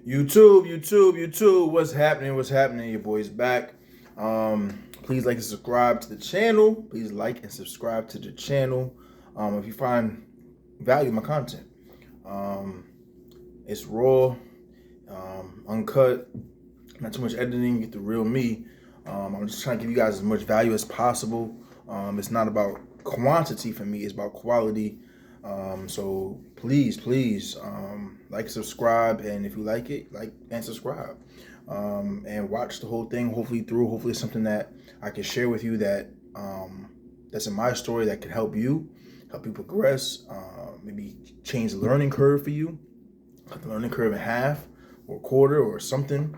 YouTube, what's happening? What's happening? Your boy's back. Please like and subscribe to the channel. Please like and subscribe to the channel. If you find value in my content, it's raw, uncut, not too much editing. Get the real me. I'm just trying to give you guys as much value as possible. It's not about quantity for me; it's about quality. So please, like, subscribe, and if you like it, like and subscribe, and watch the whole thing. Hopefully it's something that I can share with you that that's in my story that can help you progress. Maybe change the learning curve for you, cut the learning curve in half or a quarter or something.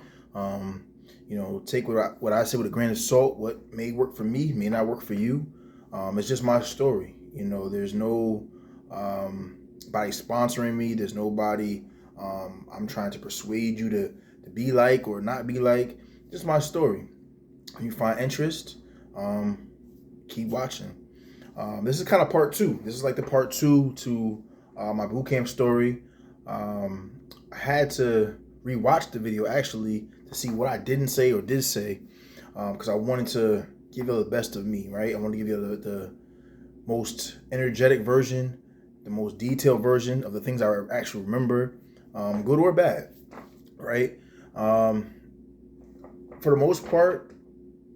Take what I say with a grain of salt. What may work for me may not work for you. It's just my story. There's no body sponsoring me. There's nobody I'm trying to persuade you to be like or not be like. Just my story. If you find interest, keep watching. This is kind of part two. This is like the part two to my bootcamp story. I had to rewatch the video actually to see what I didn't say or did say, because I wanted to give you the best of me, right? I want to give you the most energetic version, the most detailed version of the things I actually remember, good or bad, right? For the most part,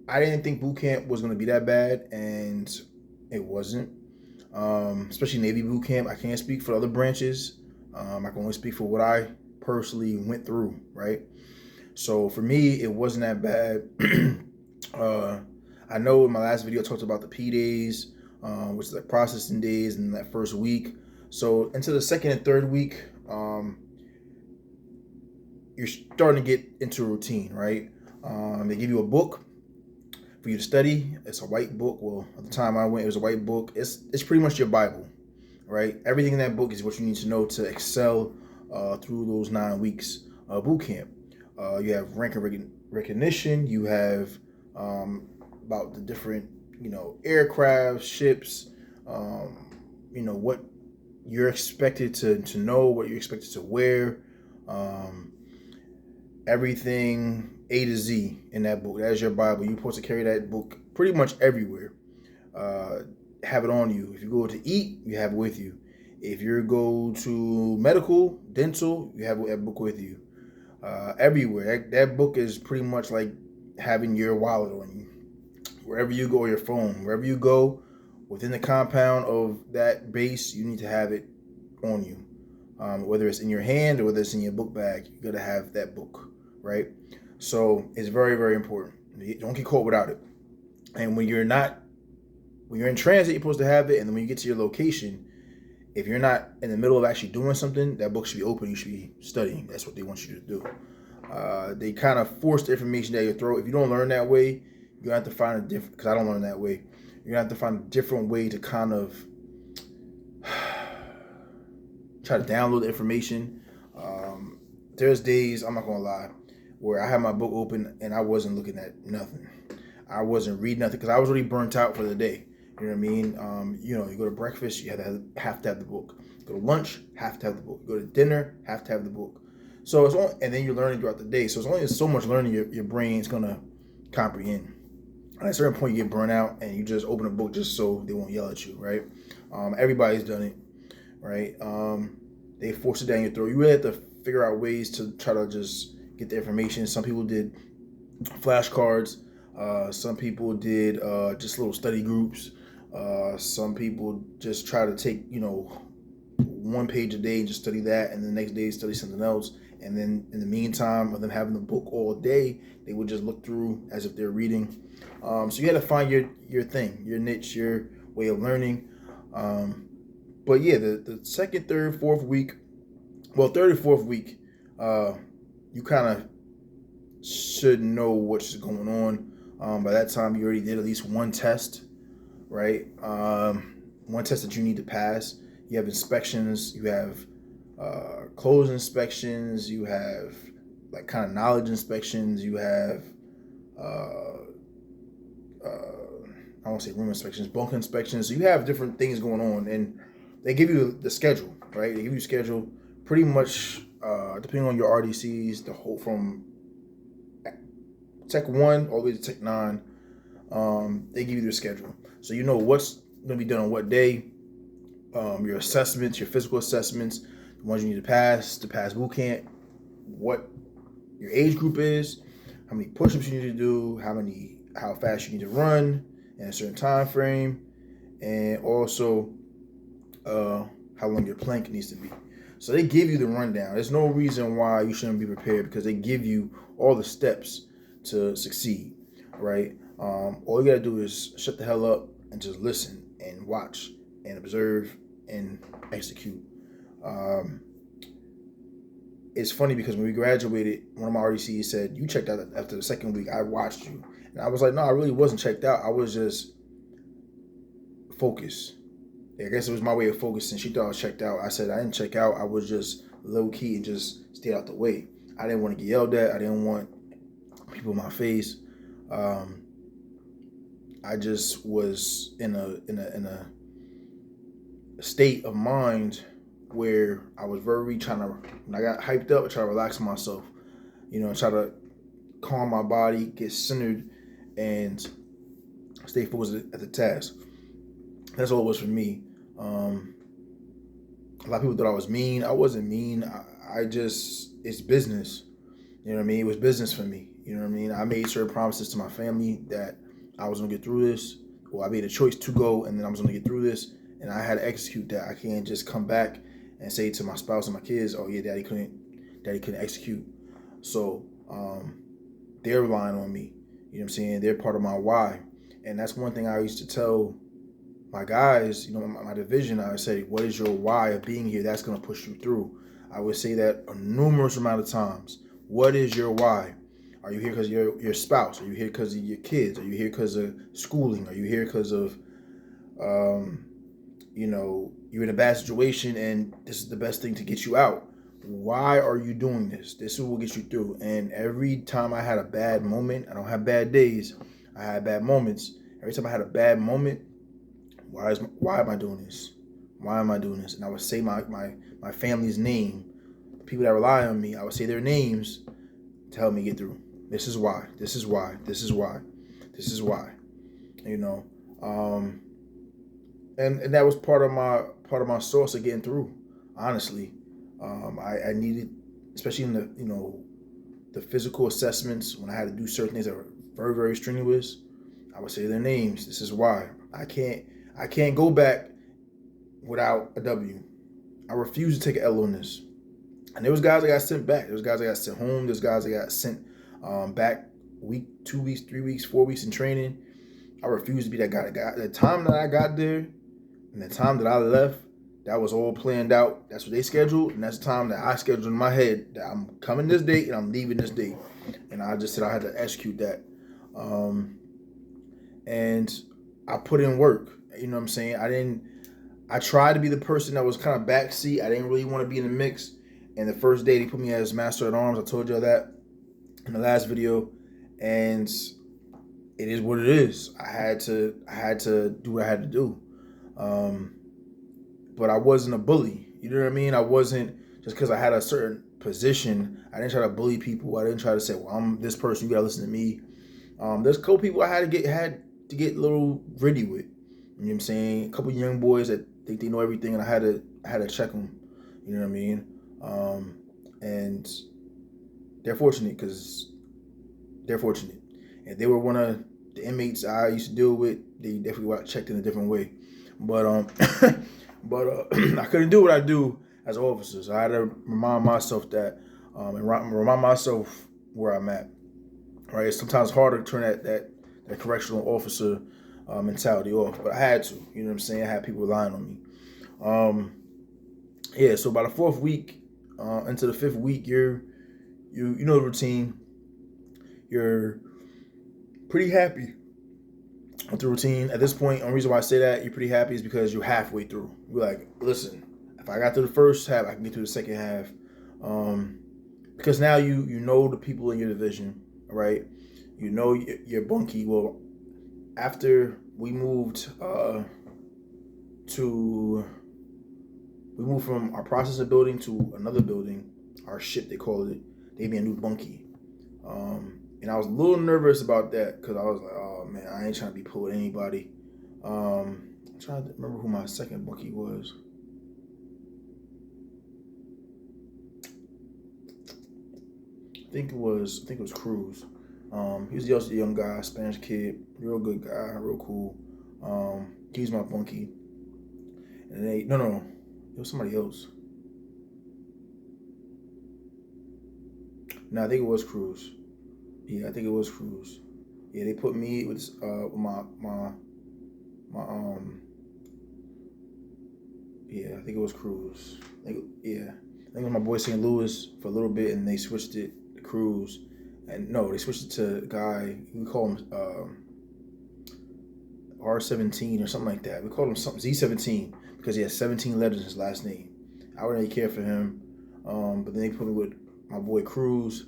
I didn't think boot camp was going to be that bad, and it wasn't. Especially Navy boot camp. I can't speak for other branches. I can only speak for what I personally went through, right? So for me, it wasn't that bad. I know in my last video I talked about the P days, which is like processing days in that first week. So into the second and third week, you're starting to get into a routine, right? They give you a book for you to study. It's a white book. Well, at the time I went, it was a white book. It's pretty much your Bible, right? Everything in that book is what you need to know to excel through those 9 weeks boot camp. You have rank and recognition. You have about the different, aircraft, ships, what you're expected to know, what you're expected to wear, everything A to Z in that book. That's your Bible. You're supposed to carry that book pretty much everywhere. Have it on you. If you go to eat, you have it with you. If you go to medical, dental, you have that book with you. Everywhere. That book is pretty much like having your wallet on you. Wherever you go, or your phone, wherever you go, within the compound of that base, you need to have it on you. Whether it's in your hand or whether it's in your book bag, you gotta have that book, right? So it's very, very important. You don't get caught without it. And when you're in transit, you're supposed to have it. And then when you get to your location, if you're not in the middle of actually doing something, that book should be open. You should be studying. That's what they want you to do. They kind of force the information down your throat. If you don't learn that way, you have to find a different, because I don't learn that way. You're gonna have to find a different way to kind of try to download the information. There's days, I'm not gonna lie, where I had my book open and I wasn't looking at nothing. I wasn't reading nothing because I was already burnt out for the day. You know what I mean? You go to breakfast, you have to have the book. You go to lunch, have to have the book. You go to dinner, have to have the book. So and then you're learning throughout the day. So it's only so much learning your brain's gonna comprehend. At a certain point, you get burnt out, and you just open a book just so they won't yell at you, right? Everybody's done it, right? They force it down your throat. You really have to figure out ways to try to just get the information. Some people did flashcards. Some people did just little study groups. Some people just try to take, 1 page a day and just study that, and the next day study something else. And then in the meantime, of them having the book all day, they would just look through as if they're reading. So you got to find your thing, your niche, your way of learning. But yeah, the second, third, fourth week, third and fourth week, you kind of should know what's going on. By that time, you already did at least one test, right? One test that you need to pass. You have inspections. You have clothes inspections. You have like kind of knowledge inspections. You have I won't say room inspections, bunk inspections. So you have different things going on, and they give you the schedule, right? They give you a schedule pretty much depending on your RDCs, the whole from Tech 1 all the way to Tech 9, they give you their schedule. So you know what's going to be done on what day, your assessments, your physical assessments, the ones you need to pass Bootcamp, what your age group is, how many push-ups you need to do, how fast you need to run in a certain time frame, and also how long your plank needs to be. So they give you the rundown. There's no reason why you shouldn't be prepared, because they give you all the steps to succeed, right? All you gotta do is shut the hell up and just listen and watch and observe and execute. It's funny because when we graduated, one of my RDCs said, "You checked out after the second week. I watched you." And I was like, "No, I really wasn't checked out. I was just focused." I guess it was my way of focusing. She thought I was checked out. I said I didn't check out. I was just low key and just stayed out the way. I didn't want to get yelled at. I didn't want people in my face. I just was in a state of mind where I was very when I got hyped up, I try to relax myself, try to calm my body, get centered, and stay focused at the task. That's all it was for me. A lot of people thought I was mean. I wasn't mean. It's business. You know what I mean? It was business for me. You know what I mean? I made certain promises to my family that I was going to get through this, or I made a choice to go, and then I was going to get through this, and I had to execute that. I can't just come back and say to my spouse and my kids, "Oh yeah, daddy couldn't execute." So they're relying on me. You know what I'm saying? They're part of my why. And that's one thing I used to tell my guys, my division. I would say, what is your why of being here? That's going to push you through. I would say that a numerous amount of times. What is your why? Are you here because of your spouse? Are you here because of your kids? Are you here because of schooling? Are you here because of, you're in a bad situation and this is the best thing to get you out? Why are you doing this? This is what will get you through. And every time I had a bad moment, I don't have bad days, I had bad moments. Every time I had a bad moment, why am I doing this? Why am I doing this? And I would say my family's name, the people that rely on me, I would say their names to help me get through. This is why. This is why. This is why. This is why. And that was part of my source of getting through. Honestly, I needed, especially in the physical assessments, when I had to do certain things that were very, very strenuous, I would say their names. This is why. I can't go back without a W. I refuse to take an L on this. And there was guys that got sent back. There was guys that got sent home. There's guys that got sent back week, 2 weeks, 3 weeks, 4 weeks in training. I refuse to be that guy. The time that I got there and the time that I left, that was all planned out. That's what they scheduled, and that's the time that I scheduled in my head that I'm coming this date and I'm leaving this date. And I just said I had to execute that. And I put in work. You know what I'm saying? I tried to be the person that was kind of backseat. I didn't really want to be in the mix. And the first day they put me as master at arms. I told y'all that in the last video. And it is what it is. I had to do what I had to do. But I wasn't a bully. You know what I mean? I wasn't, just because I had a certain position, I didn't try to bully people. I didn't try to say, well, I'm this person, you gotta listen to me. There's a couple people I had to get a little gritty with. You know what I'm saying? A couple young boys that think they know everything, and I had to check them. You know what I mean? And they're fortunate because they're fortunate. And they were one of the inmates I used to deal with. They definitely got checked in a different way. But I couldn't do what I do as an officer. So I had to remind myself that, and remind myself where I'm at. Right? It's sometimes harder to turn that correctional officer mentality off, but I had to. You know what I'm saying? I had people relying on me. So by the 4th week, into the 5th week, you know the routine. You're pretty happy with the routine. At this point, the only reason why I say that you're pretty happy is because you're halfway through. You're like, listen, if I got through the first half, I can get through the second half. Because now you know the people in your division, right? You know your bunkie. Well, after we moved from our processor building to another building, our ship, they called it. They gave me a new bunkie. And I was a little nervous about that because I was like, oh man, I ain't trying to be pulled with anybody. I'm trying to remember who my second bunkie was. I think it was Cruz. He was just a young guy, Spanish kid, real good guy, real cool. He was my bunkie. And it was somebody else. No, I think it was Cruz. Yeah, I think it was Cruz. Yeah, they put me with my yeah, I think it was Cruz. I think it was my boy St. Louis for a little bit, and they switched it to Cruz. And no, they switched it to a guy, we call him R17 or something like that. We called him something Z17 because he has 17 letters in his last name. I wouldn't really care for him. But then they put me with my boy Cruz.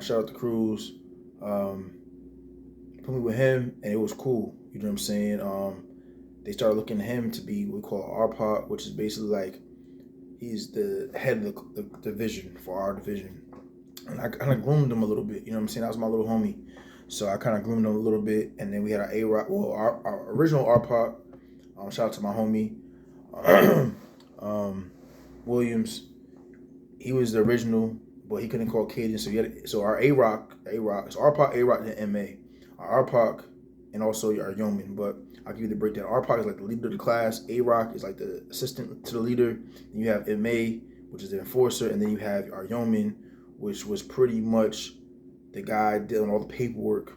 Shout out to Cruz. Put me with him, and it was cool. You know what I'm saying? They started looking at him to be what we call RPOC, which is basically like he's the head of the division for our division. And I kind of groomed him a little bit. You know what I'm saying? That was my little homie. So I kind of groomed him a little bit. And then we had our A-Rock, well, our original RPOC. Shout out to my homie Williams. He was the original, but he couldn't call cadence. So our A-Rock, it's RPOC, A-Rock, and MA. Our RPOC, and also our yeoman. But I'll give you the breakdown. RPOC is like the leader of the class. A-Rock is like the assistant to the leader. Then you have MA, which is the enforcer. And then you have our yeoman, which was pretty much the guy doing all the paperwork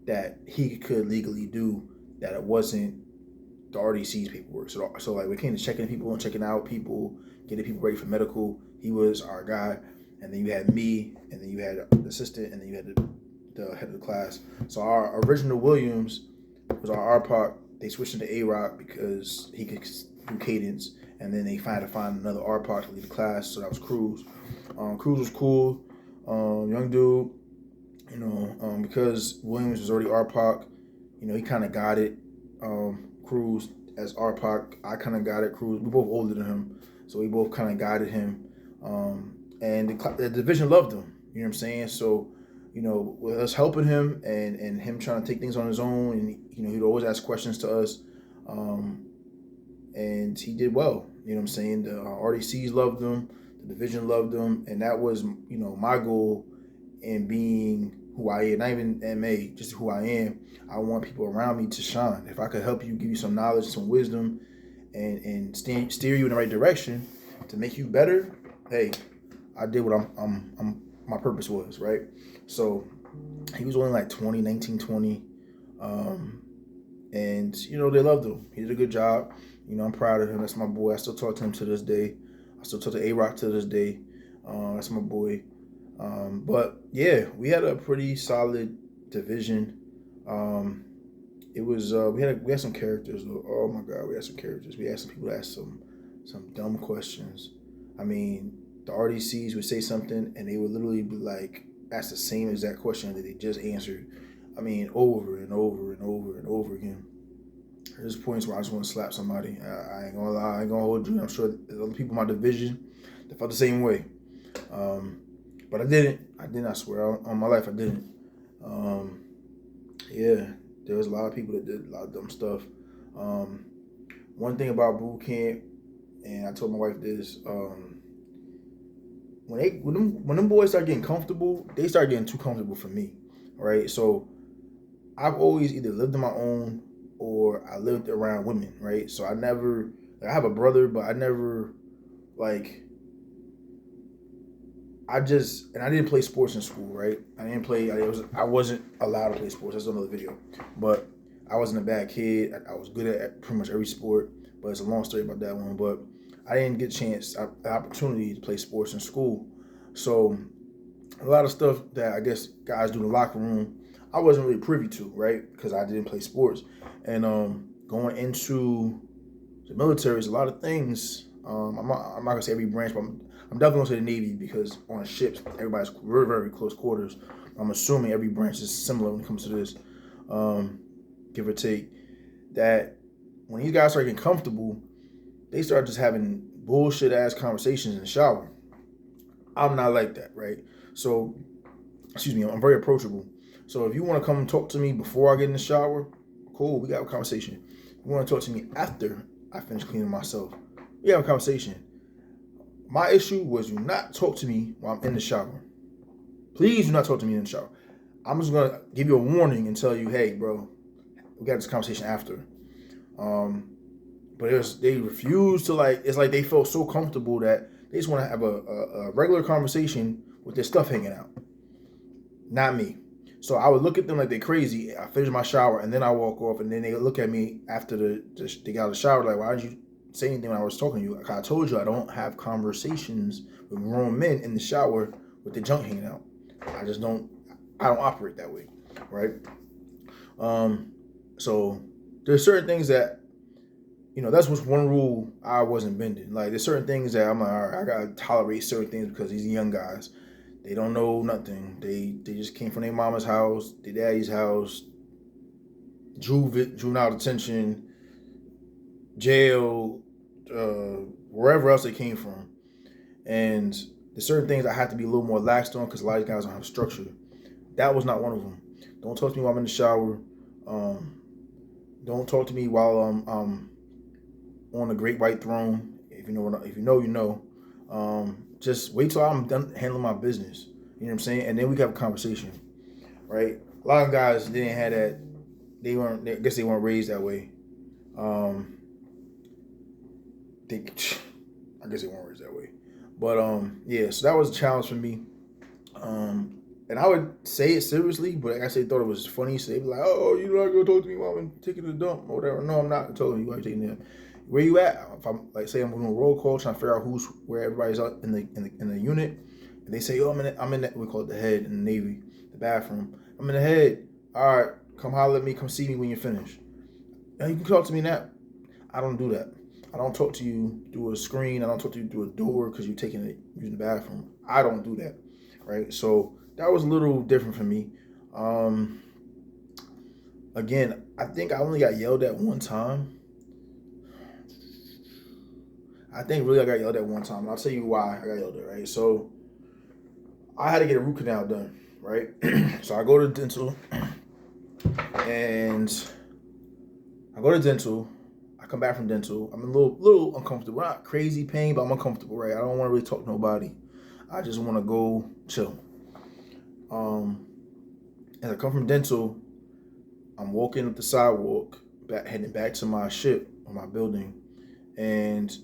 that he could legally do, that it wasn't the RDC's paperwork. So like we came to checking people and checking out people, getting people ready for medical. He was our guy. And then you had me, and then you had the assistant, and then you had the head of the class. So our original Williams was our RPOC. They switched into A-Rock because he could do cadence. And then they had to find another RPOC to lead the class. So that was Cruz. Cruz was cool, young dude, because Williams was already RPOC, he kind of got it. Cruz as RPOC, I kind of got it. Cruz, we both older than him, so we both kind of guided him. And the division loved him, you know what I'm saying? So, with us helping him and him trying to take things on his own, and, he'd always ask questions to us, and he did well, you know what I'm saying? The RDCs loved him. The division loved him, and that was, my goal in being who I am, not even MA, just who I am. I want people around me to shine. If I could help you, give you some knowledge, some wisdom, and steer you in the right direction to make you better, hey, I did what my purpose was, right? So he was only like 19, 20, and they loved him. He did a good job. I'm proud of him. That's my boy. I still talk to him to this day. I still talk to A-Rock to this day. That's my boy. But yeah, we had a pretty solid division. It was we had some characters. Oh my God, we had some characters. We had some people that asked some dumb questions. I mean, the RDCs would say something and they would literally be like, ask the same exact question that they just answered. I mean, over and over and over and over again. There's points where I just want to slap somebody. I ain't gonna lie, I ain't gonna hold you. I'm sure there's other people in my division that felt the same way. But I didn't, I swear, on my life I didn't. Yeah, there was a lot of people that did a lot of dumb stuff. One thing about boot camp, and I told my wife this, when them boys start getting comfortable, they start getting too comfortable for me, right? So I've always either lived on my own or I lived around women, right? So I have a brother, but I never, I didn't play sports in school, right? I wasn't allowed to play sports. That's another video. But I wasn't a bad kid. I was good at pretty much every sport, but it's a long story about that one. But I didn't get the opportunity to play sports in school. So a lot of stuff that I guess guys do in the locker room, I wasn't really privy to, right? Because I didn't play sports. And going into the military is a lot of things. I'm not gonna say every branch, but I'm definitely gonna say the Navy, because on ships everybody's very, very close quarters. I'm assuming every branch is similar when it comes to this, give or take. That when these guys start getting comfortable, they start just having bullshit ass conversations in the shower, I'm not like that, right? So, excuse me, I'm very approachable. So if you want to come and talk to me before I get in the shower, cool, we got a conversation. If you want to talk to me after I finish cleaning myself, we have a conversation. My issue was do not talk to me while I'm in the shower. Please do not talk to me in the shower. I'm just gonna give you a warning and tell you, hey, bro, we got this conversation after. But they refuse to, like, it's like they felt so comfortable that they just want to have a regular conversation with their stuff hanging out. Not me. So I would look at them like they're crazy. I finish my shower and then I walk off, and then they look at me after they got out of the shower like, why did you say anything when I was talking to you? Like, I told you I don't have conversations with grown men in the shower with the junk hanging out. I don't operate that way, right? So there's certain things that, that's what's one rule I wasn't bending. Like, there's certain things that I'm like, all right, I gotta tolerate certain things because these young guys, they don't know nothing. They just came from their mama's house, their daddy's house, juvenile detention, jail, wherever else they came from. And there's certain things I have to be a little more laxed on because a lot of guys don't have structure. That was not one of them. Don't talk to me while I'm in the shower. Don't talk to me while I'm on the great white throne. If you know, you know. Just wait till I'm done handling my business. You know what I'm saying? And then we can have a conversation, right? A lot of guys didn't have that. I guess they weren't raised that way. I guess they weren't raised that way. But yeah, so that was a challenge for me. And I would say it seriously, but I actually thought it was funny. So they'd be like, "Oh, you're not gonna talk to me while I'm taking a dump or whatever." No, I'm not telling you why you're taking it. Where you at? If I'm like, say I'm doing a roll call, trying to figure out where everybody's at in the unit, and they say, "Oh, I'm in that, we call it the head in the Navy, the bathroom. I'm in the head. All right, come holler at me. Come see me when you're finished. Now you can talk to me now." I don't do that. I don't talk to you through a screen. I don't talk to you through a door because you're using the bathroom. I don't do that, right? So that was a little different for me. Again, I think I only got yelled at one time. I think really I got yelled at one time. I'll tell you why I got yelled at, right? So I had to get a root canal done, right? So I go to dental, and I come back from dental. I'm a little uncomfortable. Not crazy pain, but I'm uncomfortable, right? I don't want to really talk to nobody. I just want to go chill. As I come from dental, I'm walking up the sidewalk, heading back to my ship or my building, and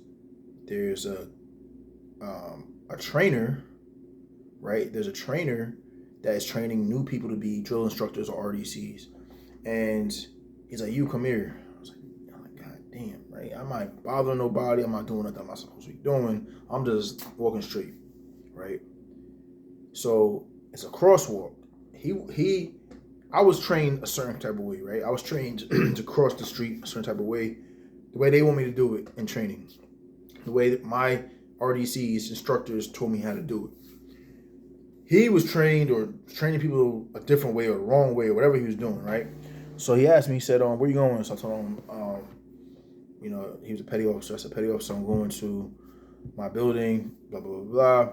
there's a trainer, right? There's a trainer that is training new people to be drill instructors or RDCs, and he's like, "You come here." I'm like, "God damn, right? I'm not bothering nobody. I'm not doing nothing I'm not supposed to be doing. I'm just walking straight, right?" So it's a crosswalk. I was trained a certain type of way, right? I was trained to cross the street a certain type of way, the way they want me to do it in training, the way that my RDCs instructors told me how to do it. He was trained or training people a different way or the wrong way or whatever he was doing, right? So he asked me, he said, "Where you going?" So I told him, he was a petty officer. I said, "Petty officer, I'm going to my building, blah, blah, blah,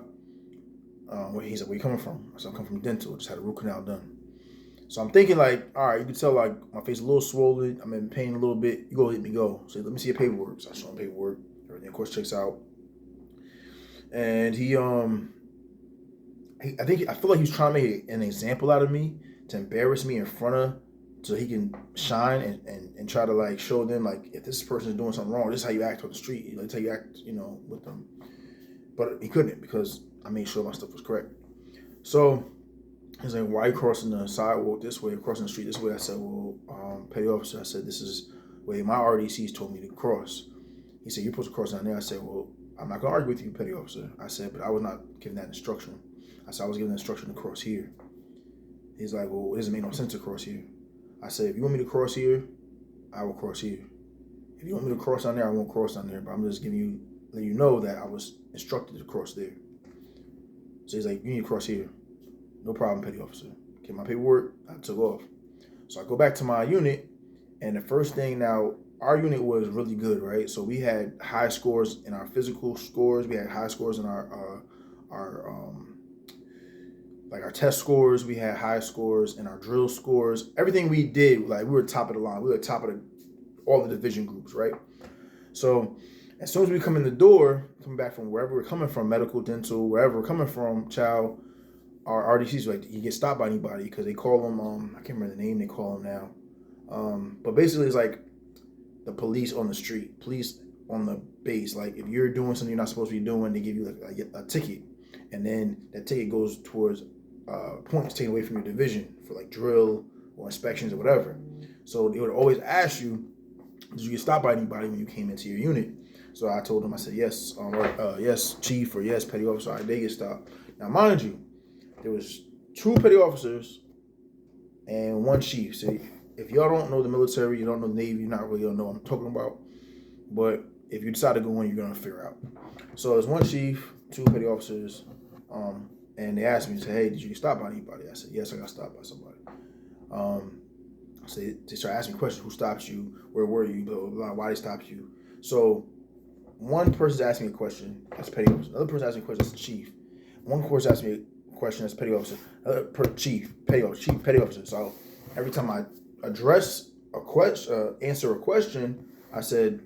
blah." He said, "Where you coming from?" I said, "I'm coming from dental. Just had a root canal done." So I'm thinking like, all right, you can tell like my face is a little swollen. I'm in pain a little bit. You go let me go. So let me see your paperwork. So I show him paperwork. Everything, of course, checks out. And I feel like he's trying to make an example out of me to embarrass me in front of, so he can shine and try to like show them like, if this person is doing something wrong, this is how you act on the street. That's how you act, with them. But he couldn't because I made sure my stuff was correct. So he's like, "Why are you crossing the sidewalk this way, crossing the street this way?" I said, "Well, petty officer," I said, "this is where my RDCs told me to cross." He said, "You're supposed to cross down there." I said, "Well, I'm not going to argue with you, petty officer." I said, "But I was not given that instruction." I said, "I was given the instruction to cross here." He's like, "Well, it doesn't make no sense to cross here." I said, "If you want me to cross here, I will cross here. If you want me to cross down there, I won't cross down there. But I'm just letting you know that I was instructed to cross there." So he's like, "You need to cross here." "No problem, petty officer." Get my paperwork, I took off. So I go back to my unit, and the first thing now, our unit was really good, right? So we had high scores in our physical scores. We had high scores in our like our test scores. We had high scores, and our drill scores. Everything we did, like we were top of the line. We were top of all the division groups, right? So as soon as we come in the door, coming back from wherever we're coming from, medical, dental, wherever we're coming from, child, our RDCs, like, you get stopped by anybody, because they call them, I can't remember the name they call them now. But basically it's like the police on the street, police on the base. Like, if you're doing something you're not supposed to be doing, they give you like a ticket. And then that ticket goes towards points taken away from your division for like drill or inspections or whatever. So they would always ask you, did you get stopped by anybody when you came into your unit? So I told them, I said, yes, yes, chief, or yes, petty officer. I did get stopped. Now, mind you, there was 2 petty officers and 1 chief. So if y'all don't know the military, you don't know the Navy, you're not really gonna know what I'm talking about. But if you decide to go in, you're gonna figure out. So there's 1 chief, 2 petty officers, and they asked me, say, hey, did you get stopped by anybody? I said, yes, I got stopped by somebody. So they started asking me questions. Who stopped you? Where were you? Blah, blah, blah. Why they stopped you? So one person's asking me a question, that's petty officer. Another person asking me a question, that's chief. One person asking me a question, that's petty officer. Another chief, petty officer. So every time I address a question, answer a question, I said,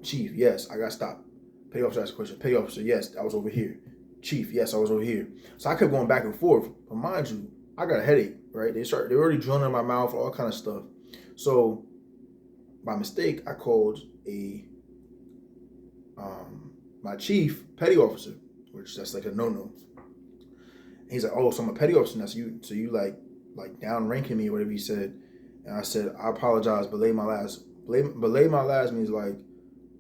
chief, yes, I got stopped. Petty officer asked a question. Petty officer, yes, I was over here. Chief, yes, I was over here. So I kept going back and forth. But mind you, I got a headache, right? They were already drilling in my mouth, all kind of stuff. So by mistake, I called my chief petty officer, which that's like a no-no. He's like, oh, so I'm a petty officer now. So you like down ranking me or whatever he said. And I said, I apologize, belay my last. Belay my last means like,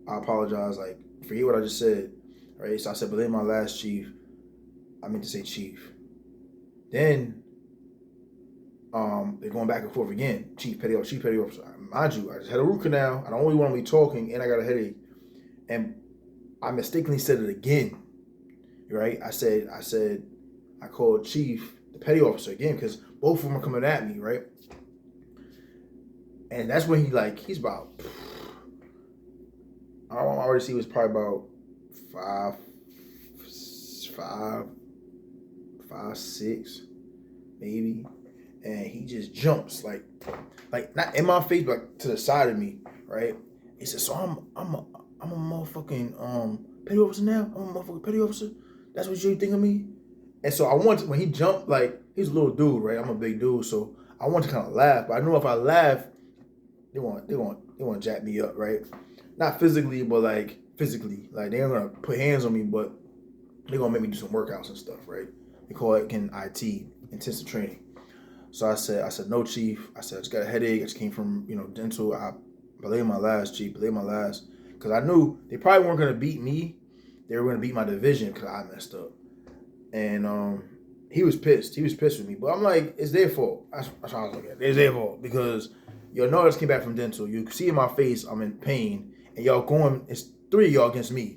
I apologize, like, forget what I just said, right? So I said, belay my last, chief. I meant to say chief. Then they're going back and forth again. Chief, petty officer. Mind you, I just had a root canal. I don't really want to be talking, and I got a headache. And I mistakenly said it again, right? I called chief, the petty officer again, because both of them are coming at me, right? And that's when he's about, I already see he was probably about 5'6", maybe. And he just jumps like not in my face, but to the side of me, right? He said, so I'm a motherfucking petty officer now? I'm a motherfucking petty officer? That's what you think of me? And so when he jumped, like, he's a little dude, right? I'm a big dude, so I wanted to kind of laugh, but I knew if I laugh, they want to jack me up, right? Not physically, but like physically. Like, they ain't gonna put hands on me, but they're gonna make me do some workouts and stuff, right? They call it IT, intensive training. So I said, no, chief. I said, I just got a headache. I just came from, dental. I belay my last, chief. Belay my last. Because I knew they probably weren't going to beat me. They were going to beat my division because I messed up. And he was pissed. He was pissed with me. But I'm like, it's their fault. That's how I was looking at it. It's their fault. Because y'all just came back from dental. You can see in my face I'm in pain. And y'all it's 3 of y'all against me.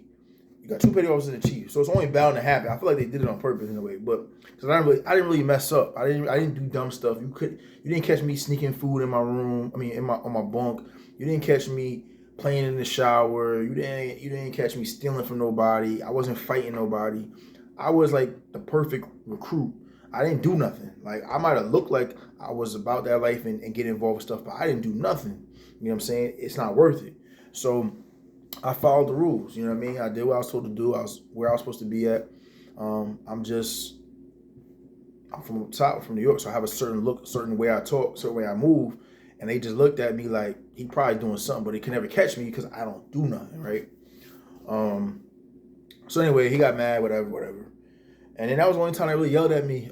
You got 2 petty officers and the chief, so it's only bound to happen. I feel like they did it on purpose in a way, but because I didn't really mess up. I didn't do dumb stuff. You didn't catch me sneaking food in my room. I mean, on my bunk. You didn't catch me playing in the shower. You didn't catch me stealing from nobody. I wasn't fighting nobody. I was like the perfect recruit. I didn't do nothing. Like, I might have looked like I was about that life and get involved with stuff, but I didn't do nothing. You know what I'm saying? It's not worth it. So I followed the rules, you know what I mean? I did what I was told to do. I was where I was supposed to be at. I'm from top, from New York, so I have a certain look, certain way I talk, certain way I move, and they just looked at me like he probably doing something, but he can never catch me because I don't do nothing, right? So anyway, he got mad, whatever. And then that was the only time they really yelled at me.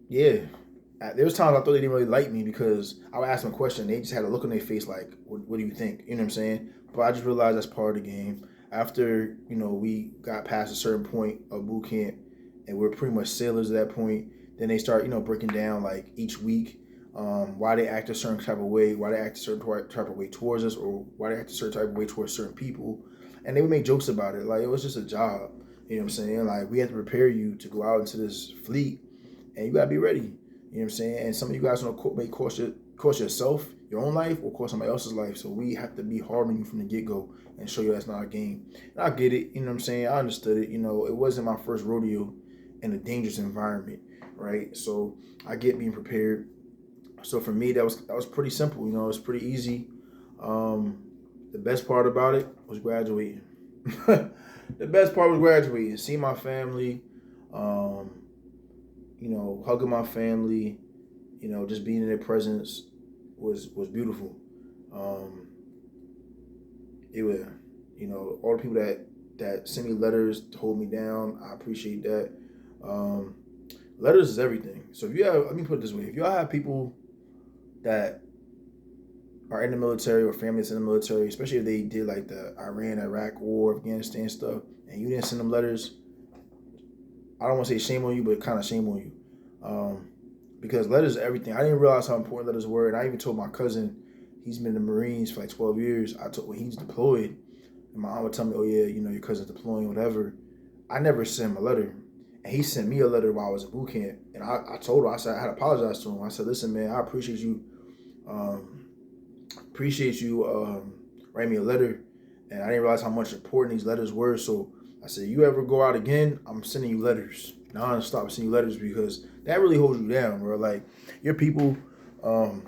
Yeah. There was times I thought they didn't really like me because I would ask them a question. They just had a look on their face like, what do you think? You know what I'm saying? But I just realized that's part of the game. After, we got past a certain point of boot camp and we're pretty much sailors at that point, then they start, breaking down like each week why they act a certain type of way, why they act a certain type of way towards us, or why they act a certain type of way towards certain people. And they would make jokes about it. Like, it was just a job. You know what I'm saying? Like, we have to prepare you to go out into this fleet and you got to be ready. You know what I'm saying? And some of you guys may cost yourself, your own life or cost somebody else's life. So we have to be hard on you from the get-go and show you that's not a game. And I get it, you know what I'm saying? I understood it. You know, it wasn't my first rodeo in a dangerous environment, right? So I get being prepared. So for me, that was pretty simple. You know, it was pretty easy. The best part about it was graduating. The best part was graduating, seeing my family, you know, hugging my family, you know, just being in their presence was beautiful. It was, you know, all the people that send me letters to hold me down, I appreciate that. Letters is everything. So if you have, let me put it this way, if y'all have people that are in the military or families in the military, especially if they did like the Iran, Iraq war, Afghanistan stuff, and you didn't send them letters, I don't want to say shame on you, but kind of shame on you. Because letters are everything. I didn't realize how important letters were, and I even told my cousin, he's been in the Marines for like 12 years. I told when he's deployed, and my aunt would tell me, oh yeah, you know, your cousin's deploying, whatever. I never sent him a letter. And he sent me a letter while I was at boot camp. And I told him, I said, I had to apologize to him. I said, listen, man, I appreciate you writing me a letter. And I didn't realize how much important these letters were. So I said, you ever go out again, I'm sending you letters. Now I'm gonna stop sending you letters because that really holds you down, bro. Like your people, you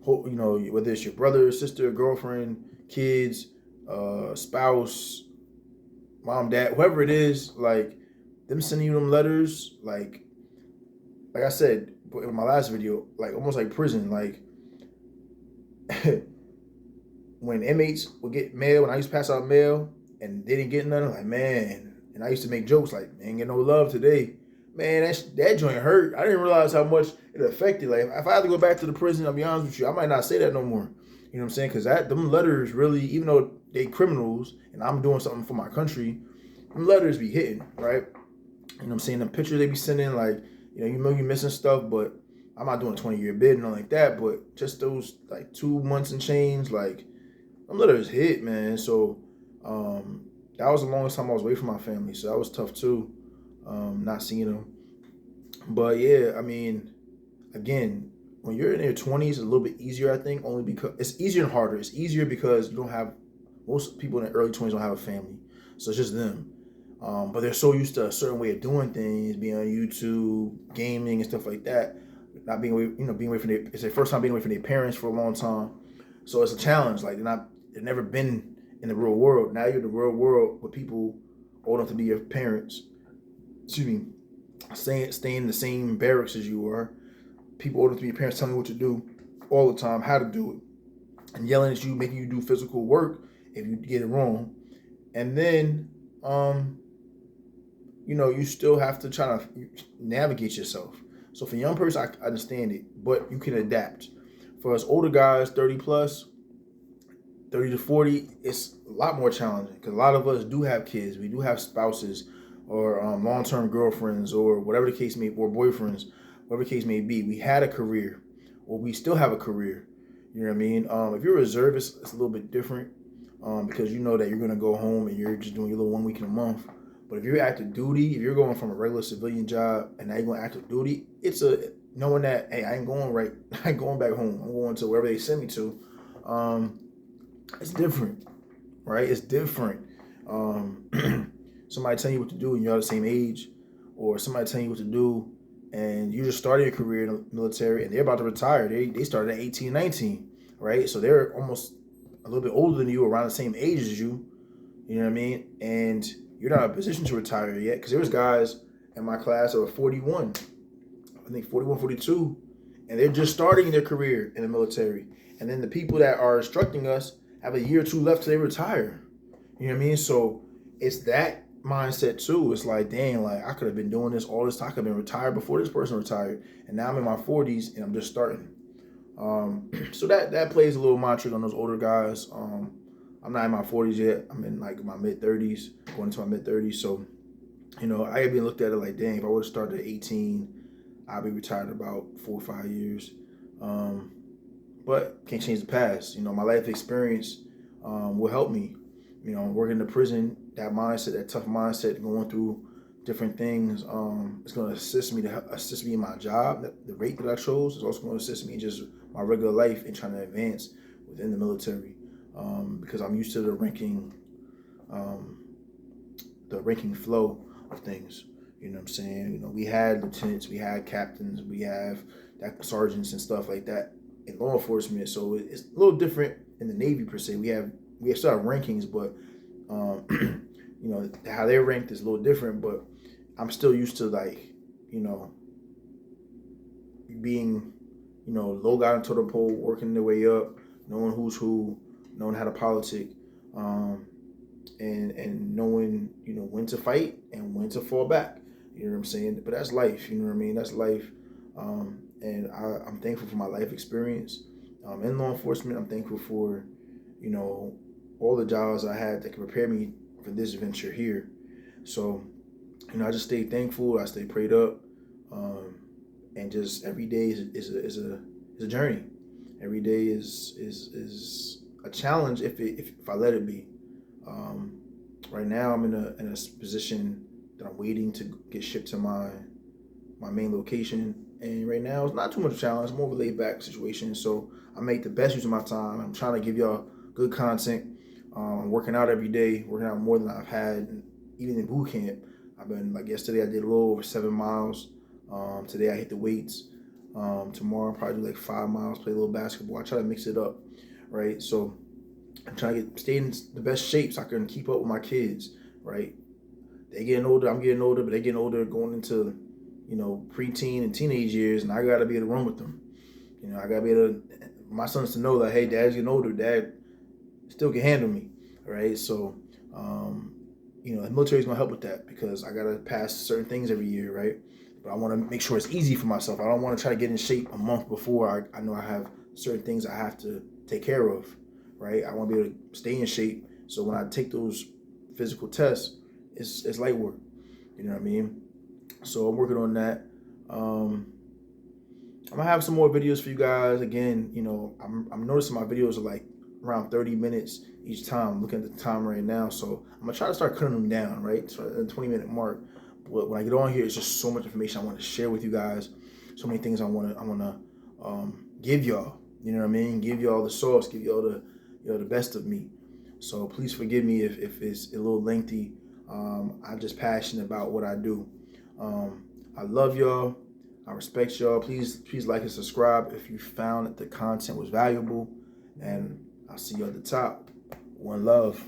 know, whether it's your brother, sister, girlfriend, kids, spouse, mom, dad, whoever it is, like them sending you them letters, like I said in my last video, like almost like prison. Like when inmates would get mail, when I used to pass out mail and they didn't get none, I'm like, man. And I used to make jokes like, they ain't get no love today. Man, that joint hurt. I didn't realize how much it affected. Like if I had to go back to the prison, I'll be honest with you, I might not say that no more. You know what I'm saying? Because them letters really, even though they criminals and I'm doing something for my country, them letters be hitting, right? You know what I'm saying? The pictures they be sending, like, you know you're missing stuff, but I'm not doing a 20-year bid and nothing like that. But just those like 2 months and change, like them letters hit, man. So that was the longest time I was away from my family. So that was tough too, not seeing them. But yeah, I mean, again, when you're in your 20s, it's a little bit easier, I think, only because it's easier and harder. It's easier because you don't have, most people in their early 20s don't have a family. So it's just them. But they're so used to a certain way of doing things, being on YouTube, gaming, and stuff like that. Not being away, being away from it's their first time being away from their parents for a long time. So it's a challenge. Like they've never been in the real world. Now you're in the real world with people old enough to be your parents. Excuse me, staying in the same barracks as you are. People old enough to be your parents telling you what to do all the time, how to do it, and yelling at you, making you do physical work if you get it wrong. And then you still have to try to navigate yourself. So for a young person, I understand it, but you can adapt. For us older guys, 30 plus, 30 to 40, it's a lot more challenging because a lot of us do have kids. We do have spouses or long-term girlfriends or whatever the case may be, or boyfriends, whatever the case may be. We had a career or we still have a career. You know what I mean? If you're a reservist, it's a little bit different because you know that you're going to go home and you're just doing your little 1 week in a month. But if you're active duty, if you're going from a regular civilian job and now you're going active duty, it's knowing that, hey, I ain't going back home. I'm going to wherever they send me to. It's different, right? It's different. Somebody telling you what to do and you're the same age, or somebody telling you what to do and you just started your career in the military and they're about to retire. They started at 18, 19, right? So they're almost a little bit older than you, around the same age as you. You know what I mean? And you're not in a position to retire yet, because there was guys in my class that were 41, I think 41, 42, and they're just starting their career in the military. And then the people that are instructing us have a year or two left till they retire. You know what I mean? So it's that mindset too. It's like, dang, like I could have been doing this all this time. I could have been retired before this person retired. And now I'm in my 40s and I'm just starting. So that plays a little mantra on those older guys. I'm not in my 40s yet. I'm in like my mid-30s, going into my mid-30s. So, I even looked at it like, dang, if I would have started at 18, I'd be retired in about 4 or 5 years. But can't change the past. My life experience will help me. Working in the prison, that mindset, that tough mindset, going through different things. It's going to assist me in my job. The rate that I chose is also going to assist me in just my regular life and trying to advance within the military, because I'm used to the ranking flow of things. You know what I'm saying? You know, we had lieutenants, we had captains, we have sergeants and stuff like that in law enforcement. So it's a little different in the Navy per se. We still have rankings, but you know, how they're ranked is a little different. But I'm still used to, like, you know, being, you know, low guy on totem pole, working their way up, knowing who's who, knowing how to politic, and knowing, you know, when to fight and when to fall back. You know what I'm saying? But that's life. You know what I mean? That's life. And I'm thankful for my life experience in law enforcement. I'm thankful for, you know, all the jobs I had that could prepare me for this venture here. So, you know, I just stay thankful. I stay prayed up, and just every day is a journey. Every day is a challenge if I let it be. Right now, I'm in a position that I'm waiting to get shipped to my main location, and right now it's not too much challenge. It's more of a laid back situation, so I make the best use of my time. I'm trying to give y'all good content. I'm working out every day, working out more than I've had, even in boot camp. I've been, like, yesterday I did a little over 7 miles. Today I hit the weights. Tomorrow I'll probably do like 5 miles, play a little basketball. I try to mix it up, right? So I'm trying to stay in the best shape so I can keep up with my kids, right? They're getting older, I'm getting older, but they're getting older, going into, you know, preteen and teenage years, and I gotta be able to run with them. You know, I gotta be able to, my sons to know that, hey, dad's getting older, dad still can handle me, right? So, you know, the military's gonna help with that because I gotta pass certain things every year, right? But I want to make sure it's easy for myself. I don't want to try to get in shape a month before I know I have certain things I have to take care of, right? I want to be able to stay in shape, so when I take those physical tests, it's light work. You know what I mean? So I'm working on that. I'm gonna have some more videos for you guys. Again, you know, I'm noticing my videos are like around 30 minutes each time. I'm looking at the time right now, so I'm gonna try to start cutting them down, right? So at the 20-minute mark. But when I get on here, it's just so much information I want to share with you guys. So many things I want to give y'all. You know what I mean? Give y'all the sauce. Give y'all the, you know, the best of me. So please forgive me if it's a little lengthy. I'm just passionate about what I do. I love y'all. I respect y'all. Please like and subscribe if you found that the content was valuable. And I'll see you at the top. One love.